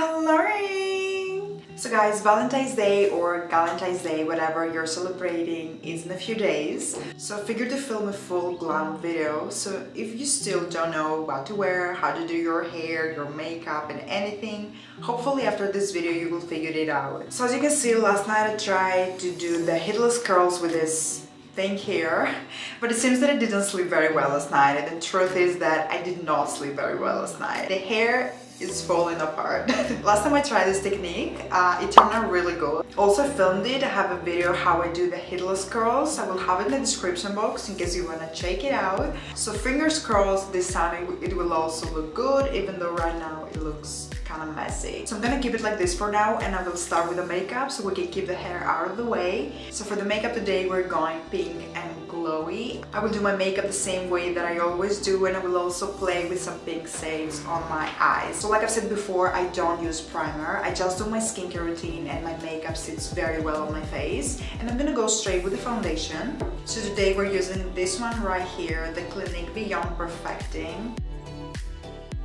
Hello! So guys, Valentine's Day or Galentine's Day, whatever you're celebrating, is in a few days. So I figured to film a full glam video. So if you still don't know what to wear, how to do your hair, your makeup and anything, hopefully after this video you will figure it out. So as you can see, last night I tried to do the heatless curls with this thing here, but it seems that I didn't sleep very well last night, and the truth is that I did not sleep very well last night. The hair is falling apart. Last time I tried this technique, it turned out really good. Also I filmed it. I have a video how I do the heatless curls. I will have it in the description box in case you want to check it out. So fingers crossed this time it will also look good, even though right now it looks kind of messy. So I'm gonna keep it like this for now, and I will start with the makeup so we can keep the hair out of the way. So for the makeup today we're going pink and glowy. I will do my makeup the same way that I always do, and I will also play with some pink shades on my eyes. So like I've said before, I don't use primer. I just do my skincare routine and my makeup sits very well on my face. And I'm gonna go straight with the foundation. So today we're using this one right here, the Clinique Beyond Perfecting.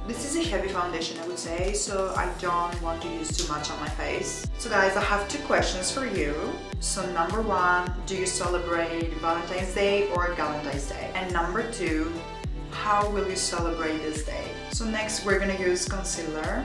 This is a heavy foundation, I would say, so I don't want to use too much on my face. So guys, I have two questions for you. So number one, do you celebrate Valentine's Day or Galentine's Day? And number two, how will you celebrate this day? So next we're gonna use concealer.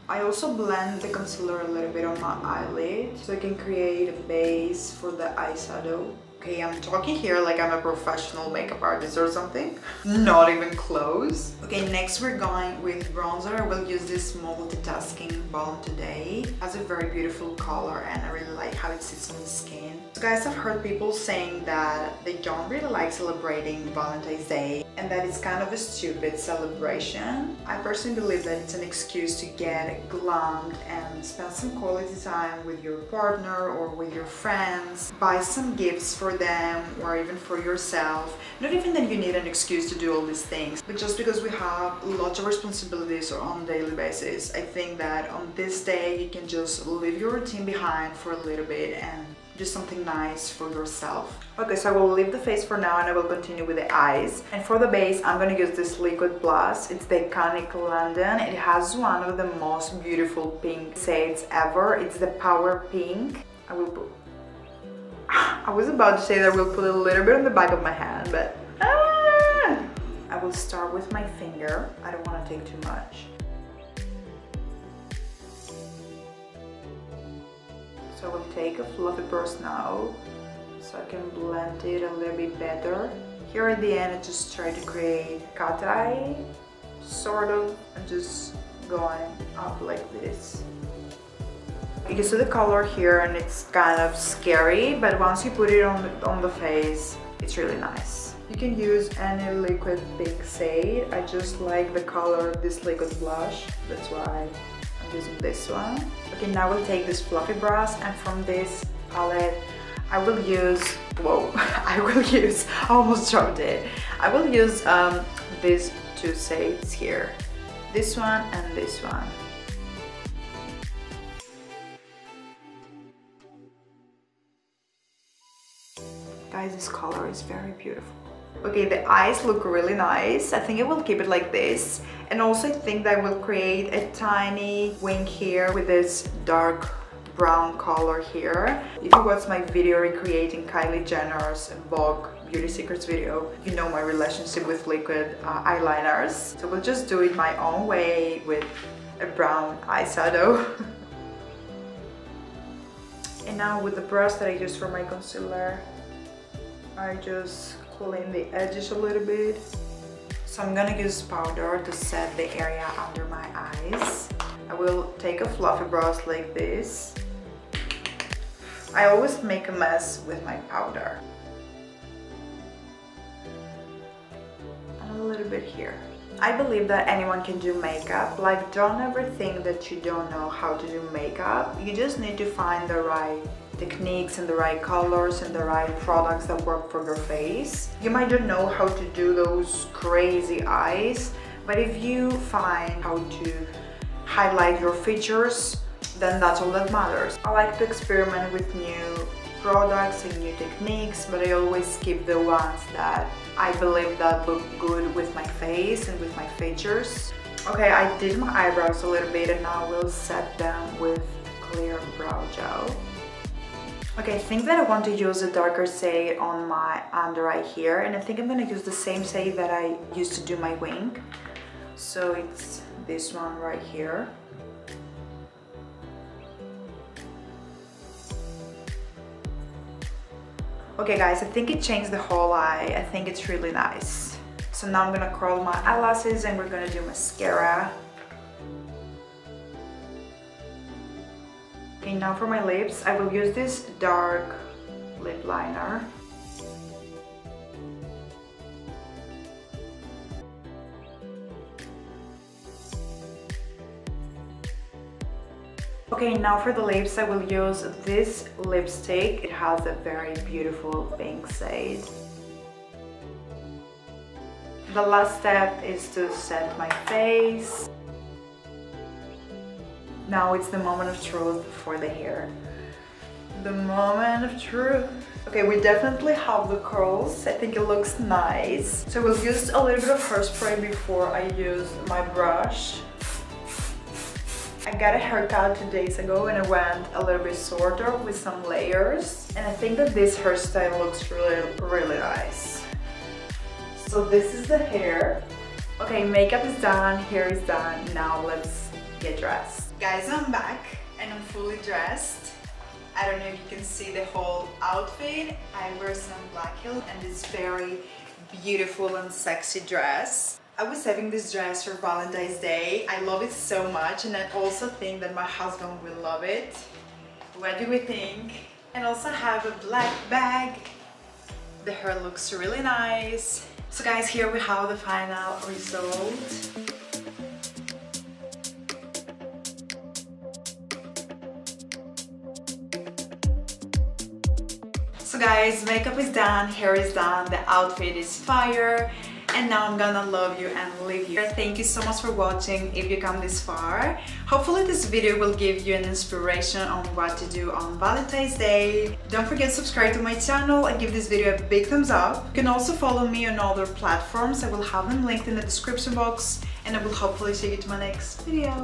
I also blend the concealer a little bit on my eyelid so I can create a base for the eyeshadow. Okay, I'm talking here like I'm a professional makeup artist or something. Not even close. Okay, next we're going with bronzer. I will use this multitasking balm today. It has a very beautiful color and I really like how it sits on the skin. So guys, I've heard people saying that they don't really like celebrating Valentine's Day and that it's kind of a stupid celebration. I personally believe that it's an excuse to get glammed and spend some quality time with your partner or with your friends. Buy some gifts for them or even for yourself. Not even that you need an excuse to do all these things, but just because we have lots of responsibilities on a daily basis, I think that on this day you can just leave your routine behind for a little bit and do something nice for yourself. Okay, so I will leave the face for now and I will continue with the eyes. And for the base, I'm gonna use this liquid blush. It's the iconic London. It has one of the most beautiful pink shades ever. It's the Power Pink. I was about to say that I will put a little bit on the back of my hand, but I will start with my finger. I don't want to take too much. So I will take a fluffy brush now so I can blend it a little bit better. Here at the end I just try to create cat eye, sort of, and just going up like this. You can see the color here and it's kind of scary, but once you put it on the face, it's really nice. You can use any liquid pink shade. I just like the color of this liquid blush, that's why I'm using this one. Okay, now we'll take this fluffy brush, and from this palette I will use, I almost dropped it. I will use these two shades here, this one and this one. Guys, this color is very beautiful. Okay, the eyes look really nice. I think I will keep it like this. And also I think that I will create a tiny wing here with this dark brown color here. If you watch my video recreating Kylie Jenner's Vogue Beauty Secrets video, you know my relationship with liquid eyeliners. So we'll just do it my own way with a brown eyeshadow. And now with the brush that I used for my concealer, I just clean the edges a little bit. So I'm gonna use powder to set the area under my eyes. I will take a fluffy brush like this. I always make a mess with my powder. And a little bit here. I believe that anyone can do makeup. Like, don't ever think that you don't know how to do makeup. You just need to find the right techniques and the right colors and the right products that work for your face. You might not know how to do those crazy eyes, but if you find how to highlight your features, then that's all that matters. I like to experiment with new products and new techniques, but I always keep the ones that I believe that looked good with my face and with my features. Okay, I did my eyebrows a little bit and now we'll set them with clear brow gel. Okay, I think that I want to use a darker shade on my under eye here, and I think I'm gonna use the same shade that I used to do my wing. So it's this one right here. Okay guys, I think it changed the whole eye. I think it's really nice. So now I'm gonna curl my eyelashes and we're gonna do mascara. Okay, now for my lips, I will use this dark lip liner. Okay, now for the lips, I will use this lipstick. It has a very beautiful pink shade. The last step is to set my face. Now it's the moment of truth for the hair. The moment of truth. Okay, we definitely have the curls. I think it looks nice. So we'll use a little bit of hairspray before I use my brush. I got a haircut 2 days ago and I went a little bit shorter with some layers. And I think that this hairstyle looks really nice. So this is the hair. Okay, makeup is done, hair is done. Now let's get dressed. Guys, I'm back and I'm fully dressed. I don't know if you can see the whole outfit. I wear some black heels and this very beautiful and sexy dress. I was saving this dress for Valentine's Day. I love it so much and I also think that my husband will love it. What do we think? And also have a black bag. The hair looks really nice. So guys, here we have the final result. So guys, makeup is done, hair is done, the outfit is fire. And now I'm gonna love you and leave you. Thank you so much for watching if you come this far. Hopefully this video will give you an inspiration on what to do on Valentine's Day. Don't forget to subscribe to my channel and give this video a big thumbs up. You can also follow me on other platforms. I will have them linked in the description box and I will hopefully see you to my next video.